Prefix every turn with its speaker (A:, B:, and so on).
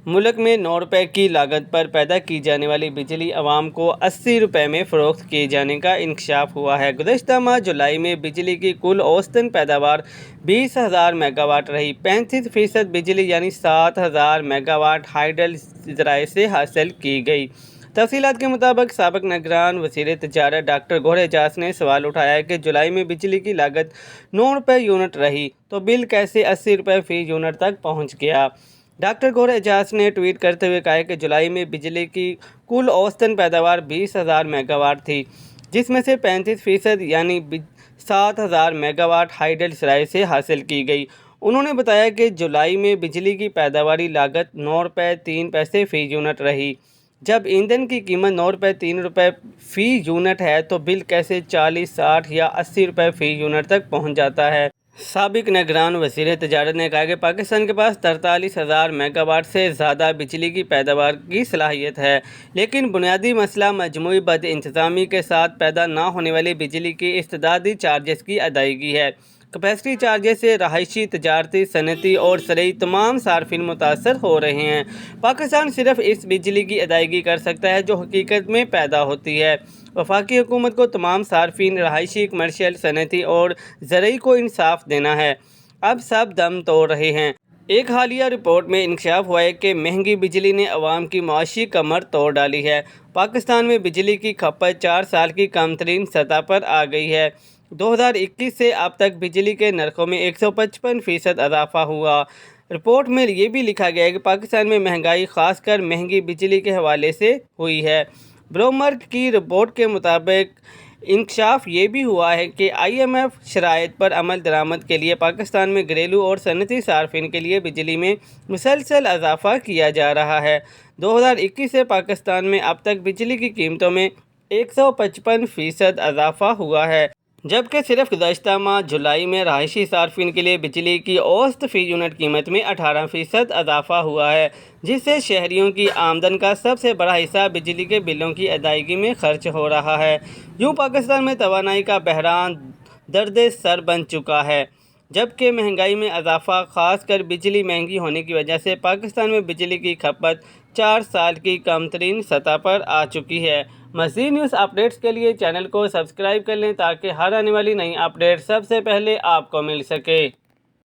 A: ملک میں 9 روپے کی لاگت پر پیدا کی جانے والی بجلی عوام کو 80 روپے میں فروخت کیے جانے کا انکشاف ہوا ہے۔ گزشتہ ماہ جولائی میں بجلی کی کل اوسطاً پیداوار 20,000 میگا واٹ رہی۔ 35% بجلی یعنی 7,000 میگا واٹ ہائیڈل ذرائع سے حاصل کی گئی۔ تفصیلات کے مطابق سابق نگران وزیر تجارت ڈاکٹر گوہر اعجاز نے سوال اٹھایا کہ جولائی میں بجلی کی لاگت 9 روپے یونٹ رہی تو بل کیسے 80 روپے فی یونٹ تک پہنچ گیا؟ ڈاکٹر گوہر اعجاز نے ٹویٹ کرتے ہوئے کہا کہ جولائی میں بجلی کی کل اوسطاً پیداوار 20,000 میگا واٹ تھی، جس میں سے 35% یعنی 7,000 میگا واٹ ہائیڈل ذرائع سے حاصل کی گئی۔ انہوں نے بتایا کہ جولائی میں بجلی کی پیداواری لاگت 9 روپے 3 پیسے فی یونٹ رہی۔ جب ایندھن کی قیمت 9 روپے 3 روپے فی یونٹ ہے تو بل کیسے 40، 60 یا 80 روپے فی یونٹ تک پہنچ جاتا ہے؟ سابق نگران وزیر تجارت نے کہا کہ پاکستان کے پاس 43,000 میگا واٹ سے زیادہ بجلی کی پیداوار کی صلاحیت ہے، لیکن بنیادی مسئلہ مجموعی بد انتظامی کے ساتھ پیدا نہ ہونے والی بجلی کی استعدادی چارجز کی ادائیگی ہے۔ کیپیسٹی چارجز سے رہائشی، تجارتی، صنعتی اور زرعی تمام صارفین متاثر ہو رہے ہیں۔ پاکستان صرف اس بجلی کی ادائیگی کر سکتا ہے جو حقیقت میں پیدا ہوتی ہے۔ وفاقی حکومت کو تمام صارفین، رہائشی، کمرشل، صنعتی اور زرعی کو انصاف دینا ہے۔ اب سب دم توڑ رہے ہیں۔ ایک حالیہ رپورٹ میں انکشاف ہوا ہے کہ مہنگی بجلی نے عوام کی معاشی کمر توڑ ڈالی ہے۔ پاکستان میں بجلی کی کھپت 4 سال کی کم ترین سطح پر آ گئی ہے۔ 2021 سے اب تک بجلی کے نرخوں میں 155% اضافہ ہوا۔ رپورٹ میں یہ بھی لکھا گیا ہے کہ پاکستان میں مہنگائی خاص کر مہنگی بجلی کے حوالے سے ہوئی ہے۔ بلومبرگ کی رپورٹ کے مطابق انکشاف یہ بھی ہوا ہے کہ IMF شرائط پر عمل درآمد کے لیے پاکستان میں گھریلو اور صنعتی صارفین کے لیے بجلی میں مسلسل اضافہ کیا جا رہا ہے۔ 2021 سے پاکستان میں اب تک بجلی کی قیمتوں میں 155% اضافہ ہوا ہے، جبکہ صرف گزشتہ ماہ جولائی میں رہائشی صارفین کے لیے بجلی کی اوسط فی یونٹ قیمت میں 18% اضافہ ہوا ہے، جس سے شہریوں کی آمدن کا سب سے بڑا حصہ بجلی کے بلوں کی ادائیگی میں خرچ ہو رہا ہے۔ یوں پاکستان میں توانائی کا بحران درد سر بن چکا ہے، جبکہ مہنگائی میں اضافہ خاص کر بجلی مہنگی ہونے کی وجہ سے پاکستان میں بجلی کی کھپت 4 سال کی کم ترین سطح پر آ چکی ہے۔ مزید نیوز اپڈیٹس کے لیے چینل کو سبسکرائب کر لیں تاکہ ہر آنے والی نئی اپڈیٹ سب سے پہلے آپ کو مل سکے۔